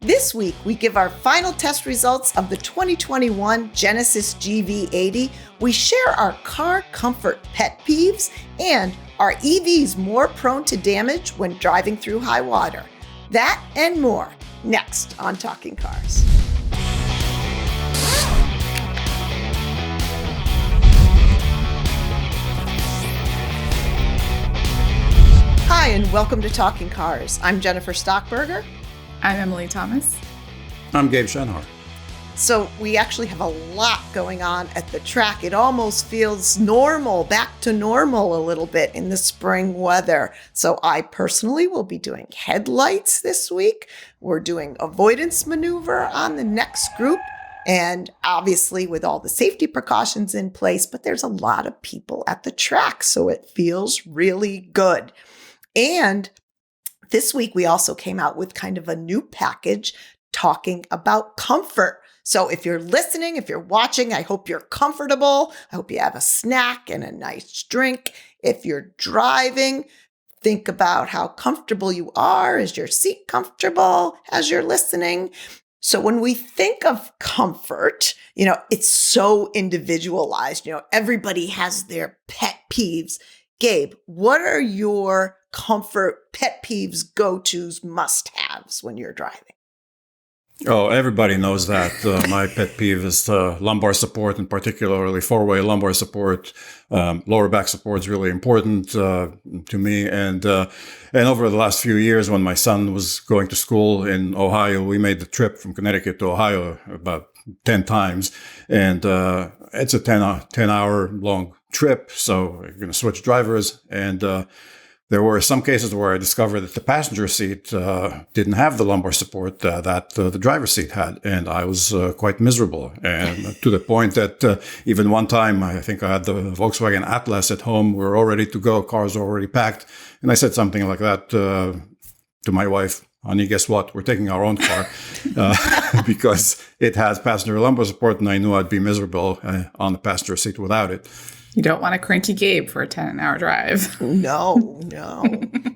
This week, we give our final test results of the 2021 Genesis GV80. We share our car comfort pet peeves and are EVs more prone to damage when driving through high water? That and more next on Talking Cars. Hi, and welcome to Talking Cars. I'm Jennifer Stockberger. I'm Emily Thomas. I'm Gabe Shenhar. So we actually have a lot going on at the track. It almost feels normal, back to normal a little bit in the spring weather. So I personally will be doing headlights this week. We're doing avoidance maneuver on the next group. And obviously with all the safety precautions in place, but there's a lot of people at the track. So it feels really good. And this week, we also came out with kind of a new package talking about comfort. So if you're listening, if you're watching, I hope you're comfortable. I hope you have a snack and a nice drink. If you're driving, think about how comfortable you are. Is your seat comfortable as you're listening? So when we think of comfort, it's so individualized. Everybody has their pet peeves. Gabe, what are your comfort pet peeves, go-tos, must-haves when you're driving? Oh, everybody knows that. My pet peeve is lumbar support, and particularly four-way lumbar support. Lower back support is really important to me. And over the last few years, when my son was going to school in Ohio, we made the trip from Connecticut to Ohio about 10 times. And it's a 10-hour long trip, so we're going to switch drivers. And there were some cases where I discovered that the passenger seat didn't have the lumbar support that the driver's seat had. And I was quite miserable. And to the point that even one time, I think I had the Volkswagen Atlas at home. We were all ready to go. Cars were already packed. And I said something like that to my wife. Honey, guess what? We're taking our own car because it has passenger lumbar support. And I knew I'd be miserable on the passenger seat without it. You don't want a cranky Gabe for a 10-hour drive. No.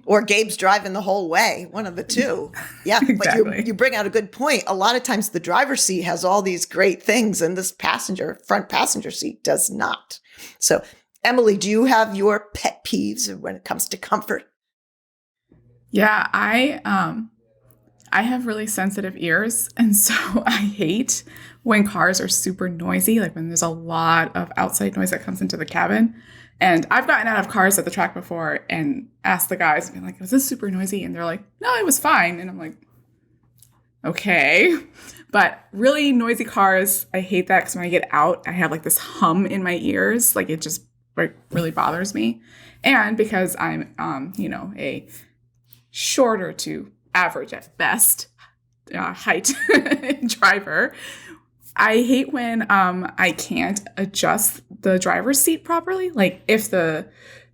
Or Gabe's driving the whole way, one of the two. Yeah, exactly. But you bring out a good point. A lot of times the driver's seat has all these great things and this front passenger seat does not. So, Emily, do you have your pet peeves when it comes to comfort? Yeah, I have really sensitive ears, and so I hate when cars are super noisy, like when there's a lot of outside noise that comes into the cabin. And I've gotten out of cars at the track before and asked the guys, and been like, was this super noisy? And they're like, no, it was fine. And I'm like, okay. But really noisy cars, I hate that because when I get out, I have like this hum in my ears. Like it just really bothers me. And because I'm, a shorter to average at best height driver, I hate when I can't adjust the driver's seat properly. Like if the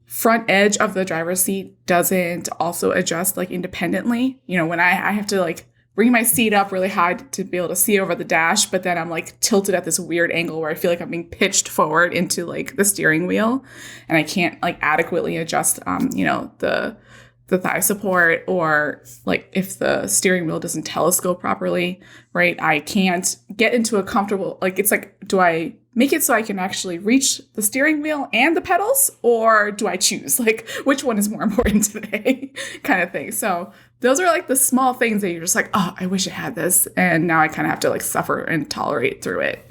front edge of the driver's seat doesn't also adjust like independently, when I have to like bring my seat up really high to be able to see over the dash, but then I'm like tilted at this weird angle where I feel like I'm being pitched forward into like the steering wheel and I can't like adequately adjust, the thigh support, or like if the steering wheel doesn't telescope properly, right? I can't get into a comfortable, like it's like, do I make it so I can actually reach the steering wheel and the pedals, or do I choose like which one is more important today kind of thing? So those are like the small things that you're just like, oh, I wish I had this. And now I kind of have to like suffer and tolerate through it,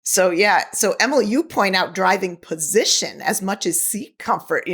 So yeah. So Emily, you point out driving position as much as seat comfort,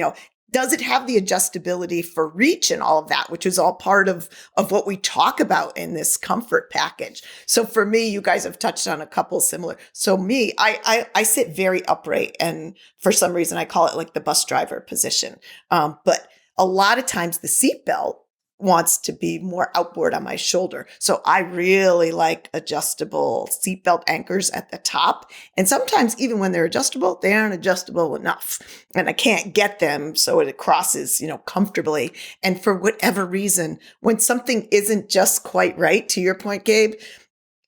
does it have the adjustability for reach and all of that, which is all part of what we talk about in this comfort package? So for me, you guys have touched on a couple similar. So me, I sit very upright, and for some reason I call it like the bus driver position. But a lot of times the seatbelt wants to be more outboard on my shoulder. So I really like adjustable seatbelt anchors at the top. And sometimes even when they're adjustable, they aren't adjustable enough. And I can't get them so it crosses, comfortably. And for whatever reason, when something isn't just quite right, to your point, Gabe,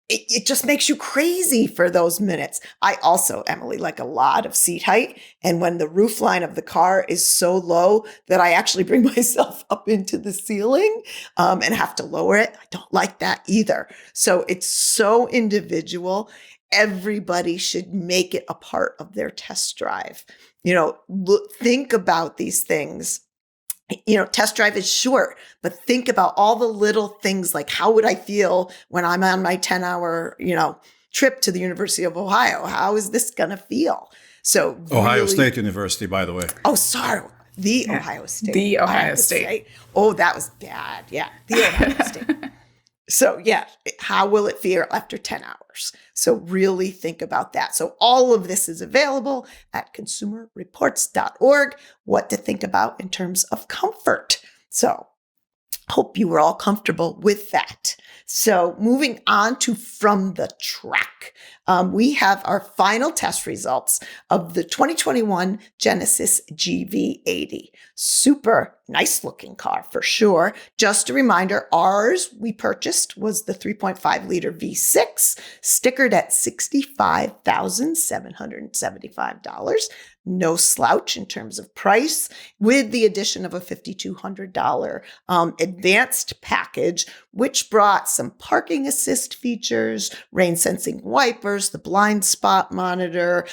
it just makes you crazy for those minutes. I also, Emily, like a lot of seat height. And when the roof line of the car is so low that I actually bring myself up into the ceiling and have to lower it, I don't like that either. So it's so individual. Everybody should make it a part of their test drive. Think about these things. Test drive is short, but think about all the little things like how would I feel when I'm on my 10-hour, trip to the University of Ohio? How is this going to feel? So Ohio State University, by the way. Oh, sorry. Ohio State. The Ohio State. Oh, that was bad. Yeah. The Ohio State. So yeah, how will it feel after 10 hours? So really think about that. So all of this is available at consumerreports.org, what to think about in terms of comfort. So hope you were all comfortable with that. So moving on to From the Track, we have our final test results of the 2021 Genesis GV80. Super nice looking car for sure. Just a reminder, ours we purchased was the 3.5 liter V6, stickered at $65,775. No slouch in terms of price, with the addition of a $5,200 advanced package, which brought some parking assist features, rain sensing wipers, the blind spot monitor,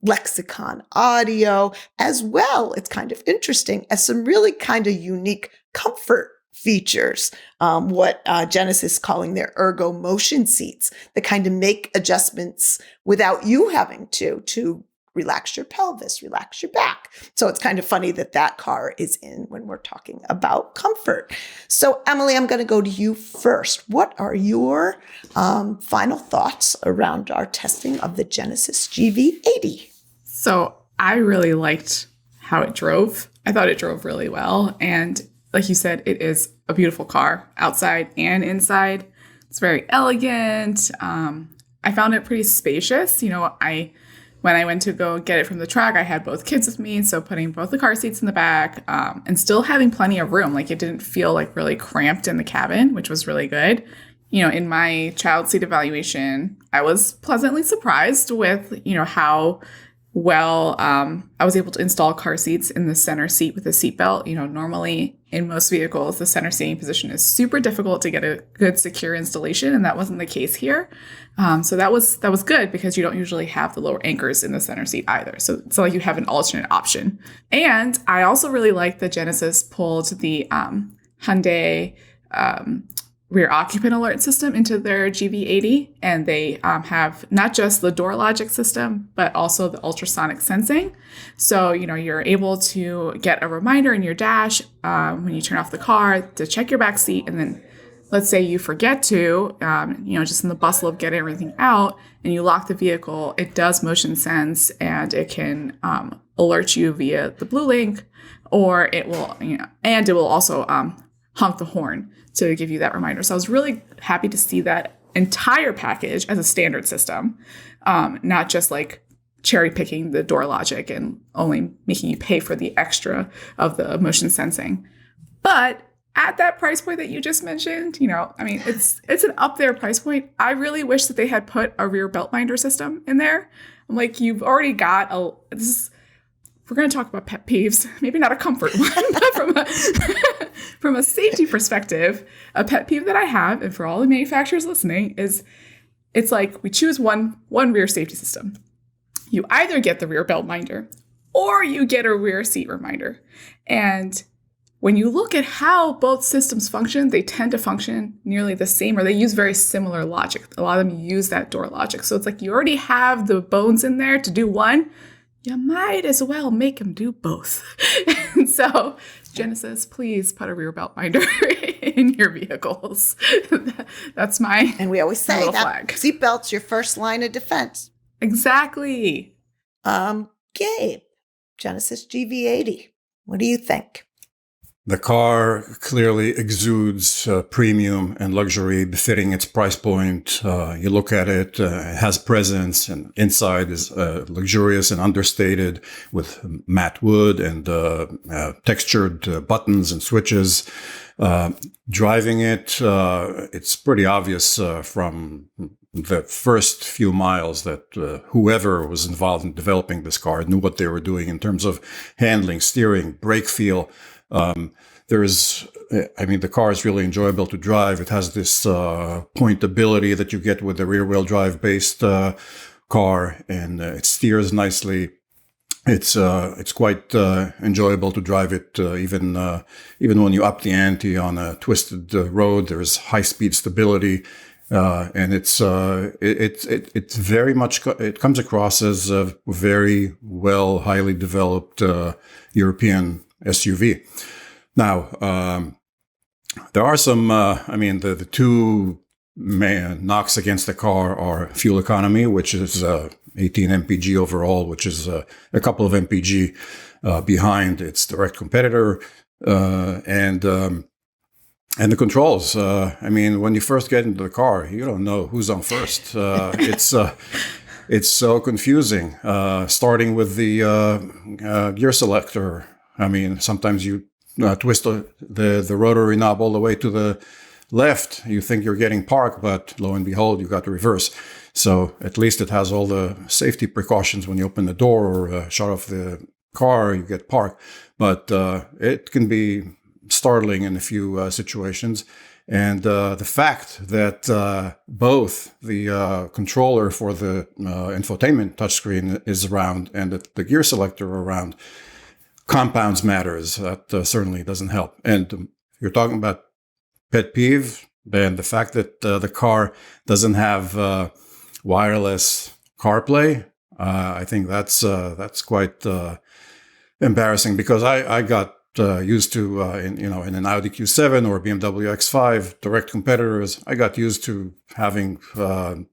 lexicon audio, as well. It's kind of interesting as some really kind of unique comfort features, what Genesis is calling their ergo motion seats that kind of make adjustments without you having to relax your pelvis, relax your back. So it's kind of funny that car is in when we're talking about comfort. So Emily, I'm going to go to you first. What are your final thoughts around our testing of the Genesis GV80? So I really liked how it drove. I thought it drove really well. And like you said, it is a beautiful car outside and inside. It's very elegant. I found it pretty spacious. When I went to go get it from the track, I had both kids with me. So putting both the car seats in the back and still having plenty of room. Like it didn't feel like really cramped in the cabin, which was really good. In my child seat evaluation, I was pleasantly surprised with, how well I was able to install car seats in the center seat with a seatbelt. Normally in most vehicles, the center seating position is super difficult to get a good secure installation, and that wasn't the case here. So that was good because you don't usually have the lower anchors in the center seat either. So it's like you have an alternate option. And I also really like that Genesis pulled the Hyundai rear occupant alert system into their GV80, and they have not just the door logic system, but also the ultrasonic sensing. So, you're able to get a reminder in your dash when you turn off the car to check your back seat. And then let's say you forget to, just in the bustle of getting everything out and you lock the vehicle, it does motion sense and it can alert you via the blue link, or it will, and it will also honk the horn to give you that reminder. So I was really happy to see that entire package as a standard system, not just like cherry picking the door logic and only making you pay for the extra of the motion sensing. But at that price point that you just mentioned, it's an up there price point. I really wish that they had put a rear belt binder system in there. I'm like, you've already got we're going to talk about pet peeves, maybe not a comfort one, but from a safety perspective, a pet peeve that I have, and for all the manufacturers listening, is it's like we choose one rear safety system. You either get the rear belt binder or you get a rear seat reminder. And when you look at how both systems function, they tend to function nearly the same, or they use very similar logic. A lot of them use that door logic. So it's like you already have the bones in there to do one. You might as well make them do both. And so, Genesis, please put a rear belt binder in your vehicles. That's my And we always say little that flag. seatbelt's your first line of defense. Exactly. Gabe, Genesis GV80. What do you think? The car clearly exudes premium and luxury befitting its price point. You look at it, it has presence, and inside is luxurious and understated with matte wood and textured buttons and switches. Driving it, it's pretty obvious from the first few miles that whoever was involved in developing this car knew what they were doing in terms of handling, steering, brake feel. The car is really enjoyable to drive. It has this pointability that you get with the rear-wheel drive based car, and it steers nicely. It's quite enjoyable to drive it, even when you up the ante on a twisted road. There's high-speed stability, and it's very much. It comes across as a very well, highly developed European SUV. Now, there are some. The two main knocks against the car are fuel economy, which is 18 mpg overall, which is a couple of mpg behind its direct competitor, and the controls. When you first get into the car, you don't know who's on first. It's so confusing. Starting with the gear selector. Sometimes you twist the rotary knob all the way to the left. You think you're getting park, but lo and behold, you got the reverse. So at least it has all the safety precautions when you open the door or shut off the car, you get park. But it can be startling in a few situations. And the fact that both the controller for the infotainment touchscreen is round and that the gear selector are round compounds matters. That certainly doesn't help. And if you're talking about pet peeve, then the fact that the car doesn't have wireless CarPlay, I think that's quite embarrassing, because I got used to in an Audi Q7 or BMW X5 direct competitors. I got used to having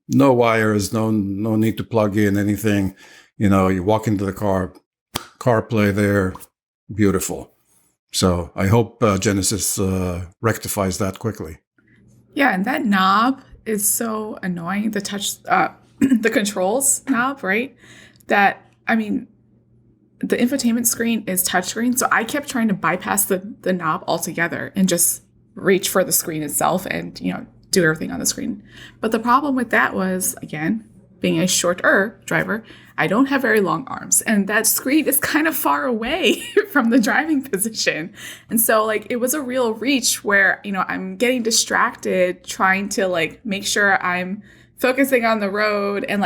no wires, no need to plug in anything. You walk into the car, CarPlay there, beautiful. So I hope Genesis rectifies that quickly. Yeah, and that knob is so annoying. The touch, the controls knob, right? The infotainment screen is touchscreen, so I kept trying to bypass the knob altogether and just reach for the screen itself and do everything on the screen. But the problem with that was, again, being a shorter driver, I don't have very long arms, and that screen is kind of far away from the driving position. And so it was a real reach where, I'm getting distracted trying to make sure I'm focusing on the road and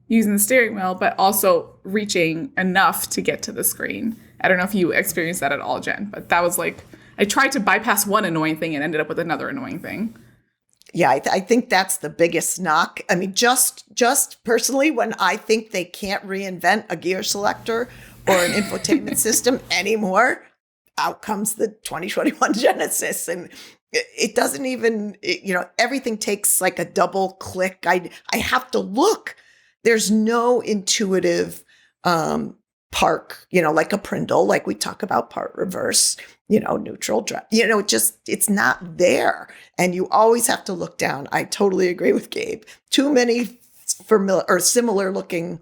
using the steering wheel, but also reaching enough to get to the screen. I don't know if you experienced that at all, Jen, but that was I tried to bypass one annoying thing and ended up with another annoying thing. Yeah, I think that's the biggest knock. Just personally, when I think they can't reinvent a gear selector or an infotainment system anymore, out comes the 2021 Genesis. And it doesn't even, everything takes a double click. I have to look. There's no intuitive park, like a Prindle, like we talk about part reverse, neutral drive, it's not there. And you always have to look down. I totally agree with Gabe. Too many familiar or similar looking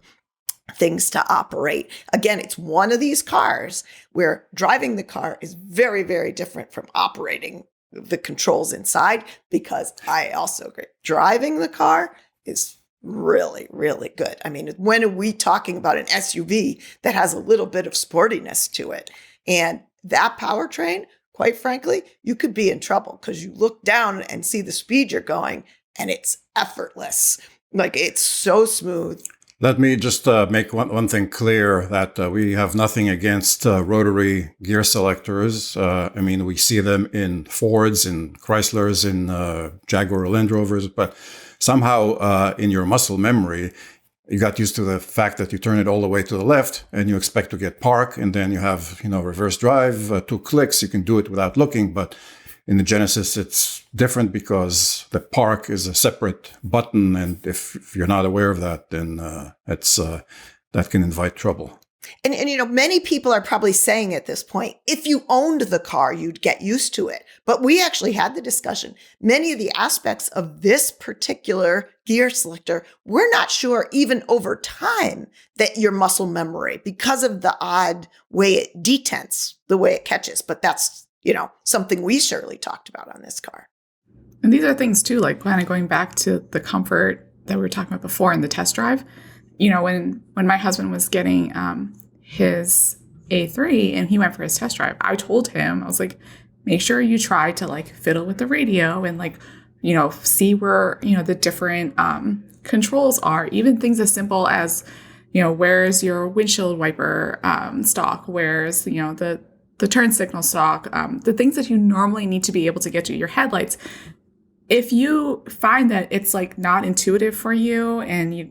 things to operate. Again, it's one of these cars where driving the car is very, very different from operating the controls inside, because I also agree. Driving the car is really, really good. When are we talking about an SUV that has a little bit of sportiness to it? And that powertrain, quite frankly, you could be in trouble because you look down and see the speed you're going and it's effortless. It's so smooth. Let me just make one thing clear, that we have nothing against rotary gear selectors. We see them in Fords, in Chryslers, in Jaguar Land Rovers, but somehow in your muscle memory, you got used to the fact that you turn it all the way to the left and you expect to get park, and then you have, reverse drive, 2 clicks. You can do it without looking, but in the Genesis, it's different because the park is a separate button. And if you're not aware of that, then that can invite trouble. And many people are probably saying at this point, if you owned the car, you'd get used to it. But we actually had the discussion. Many of the aspects of this particular gear selector, we're not sure even over time that your muscle memory, because of the odd way it detents, the way it catches. But that's, something we surely talked about on this car. And these are things too, like kind of going back to the comfort that we were talking about before in the test drive. When my husband was getting his A3 and he went for his test drive, I told him, I was like, make sure you try to like fiddle with the radio and like, see where, the different controls are, even things as simple as, where's your windshield wiper stock, where's, the turn signal stock, the things that you normally need to be able to get to your headlights. If you find that it's like not intuitive for you and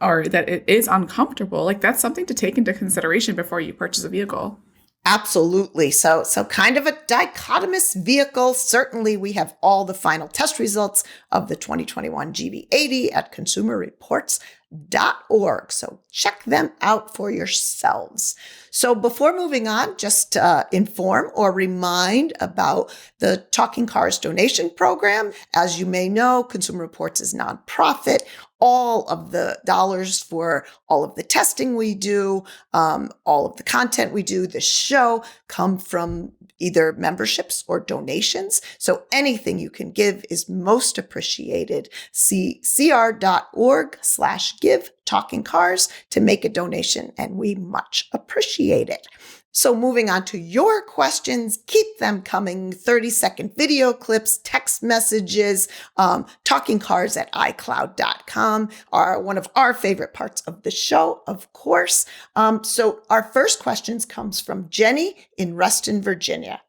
or that it is uncomfortable, like that's something to take into consideration before you purchase a vehicle. Absolutely. So kind of a dichotomous vehicle. Certainly, we have all the final test results of the 2021 GV80 at consumerreports.org. So check them out for yourselves. So before moving on, just inform or remind about the Talking Cars donation program. As you may know, Consumer Reports is nonprofit. All of the dollars for all of the testing we do, all of the content we do, the show come from either memberships or donations. So anything you can give is most appreciated. See cr.org/give Talking Cars to make a donation, and we much appreciate it. So moving on to your questions, keep them coming. 30-second video clips, text messages, TalkingCars@iCloud.com are one of our favorite parts of the show, of course. So our first questions comes from Jenny in Ruston, Virginia.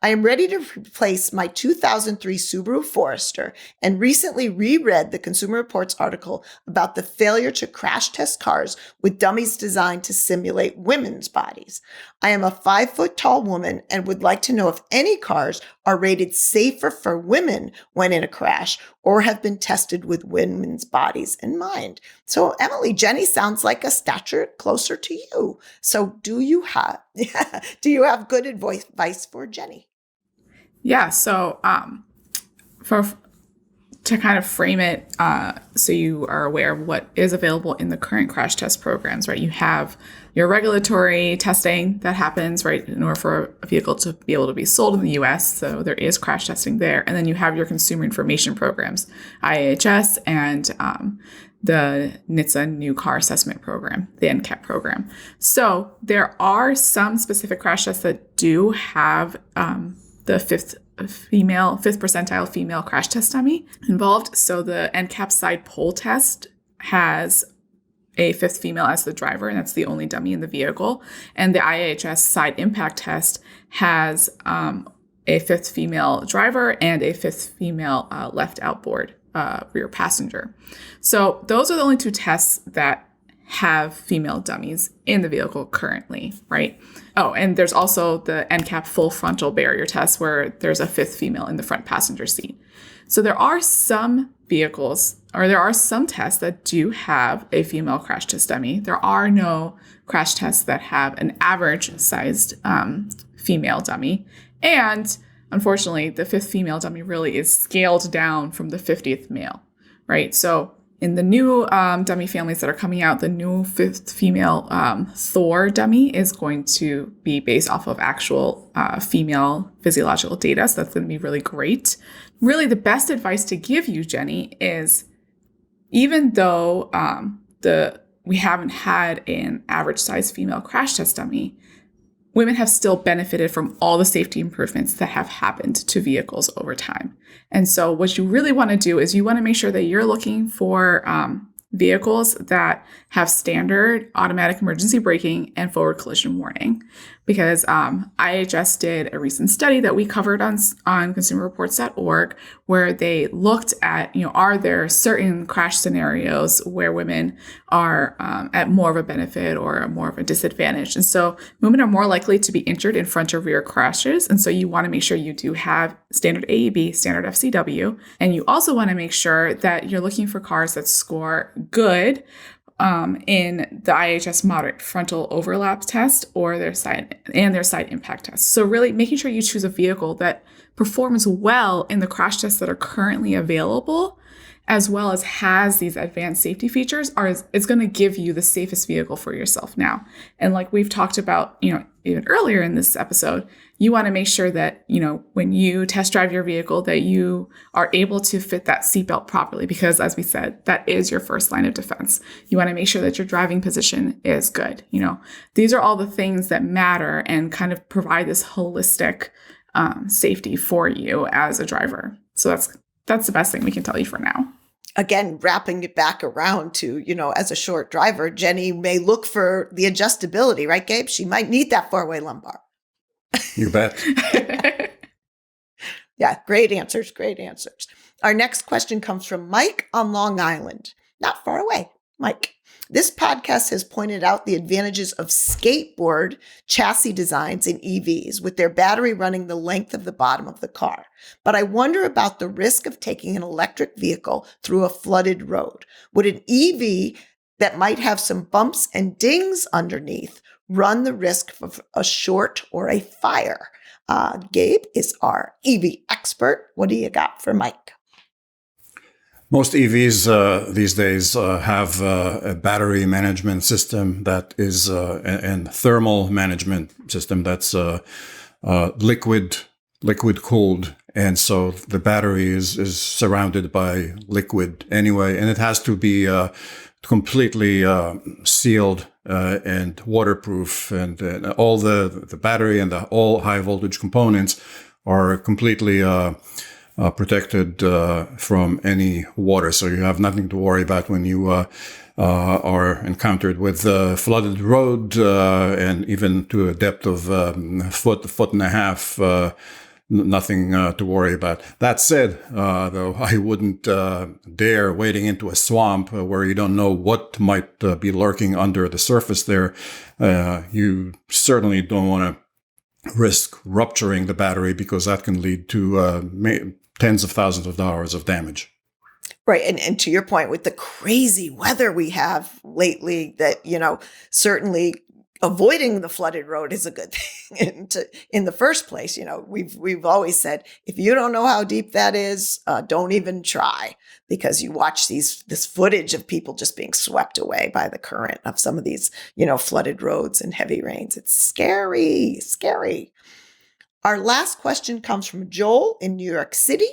I am ready to replace my 2003 Subaru Forester and recently reread the Consumer Reports article about the failure to crash test cars with dummies designed to simulate women's bodies. I am a 5-foot-tall woman and would like to know if any cars are rated safer for women when in a crash or have been tested with women's bodies in mind. So Emily, Jenny sounds like a stature closer to you. So do you have good advice for Jenny? Yeah. So to kind of frame it so you are aware of what is available in the current crash test programs, right? You have your regulatory testing that happens, right, in order for a vehicle to be able to be sold in the U.S. So there is crash testing there. And then you have your consumer information programs, IHS, and the NHTSA New Car Assessment Program, the NCAP program. So there are some specific crash tests that do have the fifth percentile female crash test dummy involved. So the NCAP side pole test has a fifth female as the driver, and that's the only dummy in the vehicle. And the IHS side impact test has a fifth female driver and a fifth female left outboard rear passenger. So those are the only two tests that have female dummies in the vehicle currently, right? Oh, and there's also the NCAP full frontal barrier test where there's a fifth female in the front passenger seat. So there are some vehicles, or there are some tests that do have a female crash test dummy. There are no crash tests that have an average sized female dummy. And unfortunately, the fifth female dummy really is scaled down from the 50th male, right? So in the new dummy families that are coming out, the new fifth female Thor dummy is going to be based off of actual female physiological data. So that's going to be really great. Really, the best advice to give you, Jenny, is even though we haven't had an average size female crash test dummy, women have still benefited from all the safety improvements that have happened to vehicles over time. And so what you really want to do is you want to make sure that you're looking for vehicles that have standard automatic emergency braking and forward collision warning. Because IHS did a recent study that we covered on consumerreports.org where they looked at, are there certain crash scenarios where women are at more of a benefit or more of a disadvantage. And so women are more likely to be injured in front or rear crashes. And so you want to make sure you do have standard AEB, standard FCW. And you also want to make sure that you're looking for cars that score good in the IHS moderate frontal overlap test or their side impact test. So really making sure you choose a vehicle that performs well in the crash tests that are currently available, as well as has these advanced safety features, is going to give you the safest vehicle for yourself now. And like we've talked about, even earlier in this episode, you want to make sure that, when you test drive your vehicle, that you are able to fit that seatbelt properly, because as we said, that is your first line of defense. You want to make sure that your driving position is good. These are all the things that matter and kind of provide this holistic safety for you as a driver. So that's the best thing we can tell you for now. Again, wrapping it back around to, as a short driver, Jenny may look for the adjustability, right, Gabe? She might need that four-way lumbar. You bet. Yeah, great answers. Great answers. Our next question comes from Mike on Long Island. Not far away, Mike. This podcast has pointed out the advantages of skateboard chassis designs in EVs with their battery running the length of the bottom of the car. But I wonder about the risk of taking an electric vehicle through a flooded road. Would an EV that might have some bumps and dings underneath run the risk of a short or a fire? Gabe is our EV expert. What do you got for Mike? Most EVs these days have a battery management system that is and thermal management system that's liquid cooled, and so the battery is surrounded by liquid anyway, and it has to be completely sealed and waterproof, and all the battery and all high voltage components are completely protected from any water. So you have nothing to worry about when you are encountered with a flooded road, and even to a depth of foot and a half, nothing to worry about. That said, though, I wouldn't dare wading into a swamp where you don't know what might be lurking under the surface there. You certainly don't want to risk rupturing the battery, because that can lead to tens of thousands of dollars of damage. Right. And to your point, with the crazy weather we have lately, that, certainly avoiding the flooded road is a good thing. In the first place, we've always said, if you don't know how deep that is, don't even try, because you watch this footage of people just being swept away by the current of some of these, flooded roads and heavy rains. It's scary, scary. Our last question comes from Joel in New York City.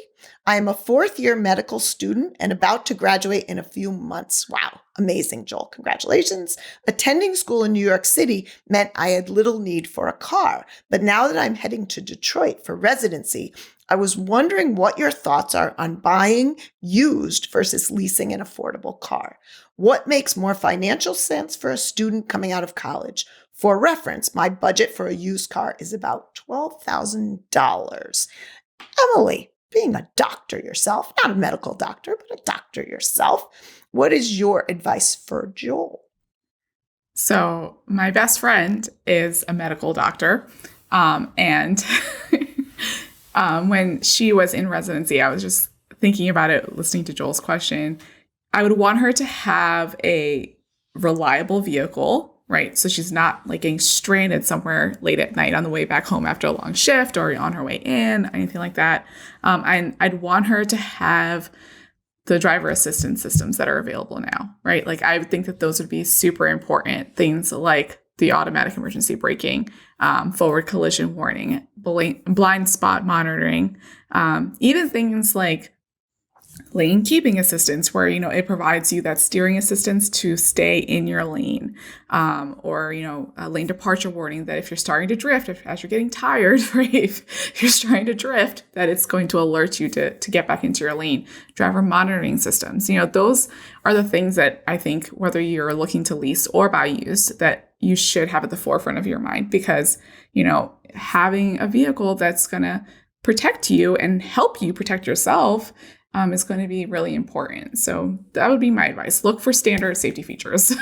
I am a fourth-year medical student and about to graduate in a few months. Wow, amazing, Joel. Congratulations. Attending school in New York City meant I had little need for a car. But now that I'm heading to Detroit for residency, I was wondering what your thoughts are on buying used versus leasing an affordable car. What makes more financial sense for a student coming out of college? For reference, my budget for a used car is about $12,000. Emily, being a doctor yourself, not a medical doctor, but a doctor yourself, what is your advice for Joel? So my best friend is a medical doctor. And when she was in residency, I was just thinking about it, listening to Joel's question. I would want her to have a reliable vehicle, right? So she's not like getting stranded somewhere late at night on the way back home after a long shift or on her way in, anything like that. And I'd want her to have the driver assistance systems that are available now, right? Like I would think that those would be super important. Things like the automatic emergency braking, forward collision warning, blind spot monitoring, even things like lane keeping assistance, where, it provides you that steering assistance to stay in your lane, or, a lane departure warning that if you're starting to drift, as you're getting tired, right, if you're starting to drift, that it's going to alert you to get back into your lane. Driver monitoring systems, those are the things that I think, whether you're looking to lease or buy used, that you should have at the forefront of your mind, because, having a vehicle that's going to protect you and help you protect yourself is going to be really important. So that would be my advice. Look for standard safety features.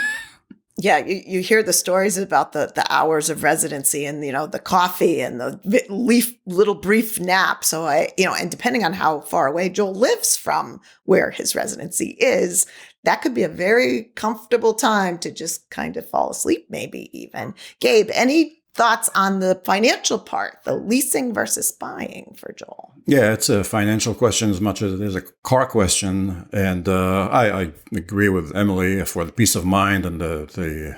Yeah, you hear the stories about the hours of residency and, the coffee and the little brief nap. So and depending on how far away Joel lives from where his residency is, that could be a very comfortable time to just kind of fall asleep, maybe even. Gabe, any thoughts on the financial part, the leasing versus buying for Joel? Yeah, it's a financial question as much as it is a car question. And I agree with Emily for the peace of mind and the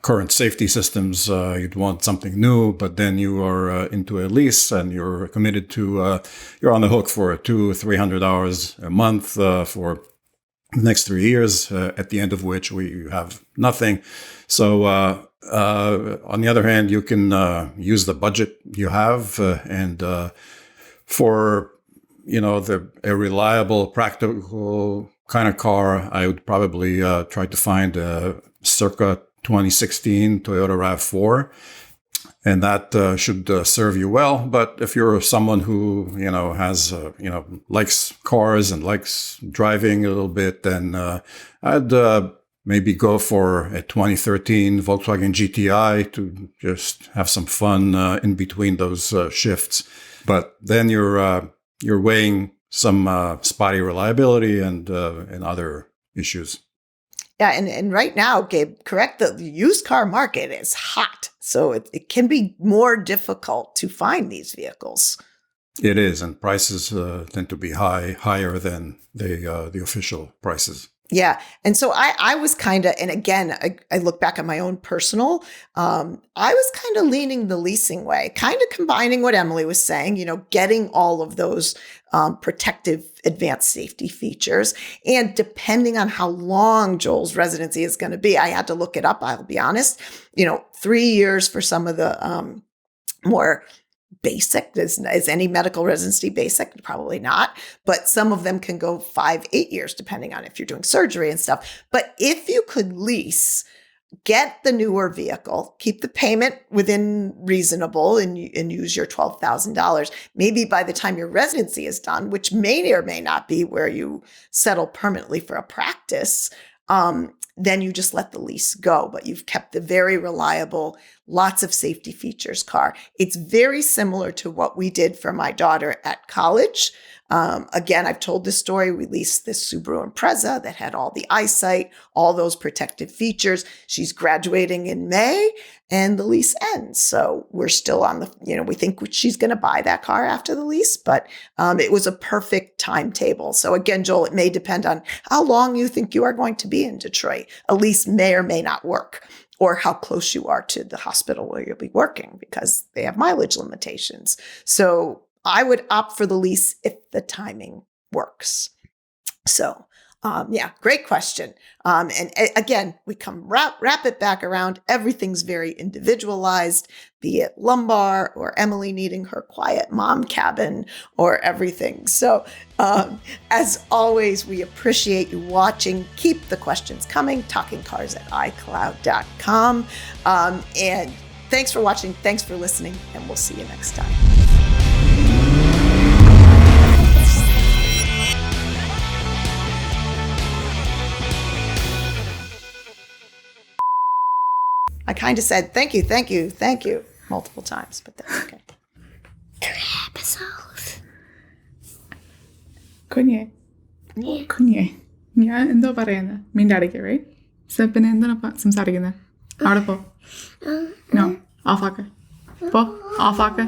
current safety systems. You'd want something new, but then you are into a lease and you're committed to, you're on the hook for $200-300 a month for the next 3 years, at the end of which we have nothing. So on the other hand, you can use the budget you have and for, a reliable, practical kind of car, I would probably try to find a circa 2016 Toyota RAV4. And that should serve you well. But if you're someone who, has, likes cars and likes driving a little bit, then I'd maybe go for a 2013 Volkswagen GTI to just have some fun in between those shifts. But then you're weighing some spotty reliability and other issues. Yeah, and right now, Gabe, correct, the used car market is hot. So it can be more difficult to find these vehicles. It is, and prices tend to be higher than the official prices. Yeah. And so I was kind of, and again, I look back at my own personal, I was kind of leaning the leasing way, kind of combining what Emily was saying, getting all of those protective advanced safety features. And depending on how long Joel's residency is going to be, I had to look it up. I'll be honest, 3 years for some of the more basic. Is any medical residency basic? Probably not. But some of them can go 5-8 years, depending on if you're doing surgery and stuff. But if you could lease, get the newer vehicle, keep the payment within reasonable and use your $12,000. Maybe by the time your residency is done, which may or may not be where you settle permanently for a practice, then you just let the lease go, but you've kept the very reliable, lots of safety features car. It's very similar to what we did for my daughter at college. Again, I've told this story. We leased this Subaru Impreza that had all the eyesight, all those protective features. She's graduating in May and the lease ends. So we're still on the, we think she's going to buy that car after the lease, but it was a perfect timetable. So again, Joel, it may depend on how long you think you are going to be in Detroit. A lease may or may not work, or how close you are to the hospital where you'll be working because they have mileage limitations. So I would opt for the lease if the timing works. So, great question. And again, we come wrap it back around. Everything's very individualized, be it lumbar or Emily needing her quiet mom cabin or everything. So, as always, we appreciate you watching. Keep the questions coming, TalkingCars@iCloud.com. And thanks for watching. Thanks for listening, and we'll see you next time. I kind of said, thank you, multiple times, but that's okay. 3 episodes. Kunye. Ja, endo parena. Min daddy, right? Så benämnden på som sa det igen. Har du på? No, avfaka. På, avfaka.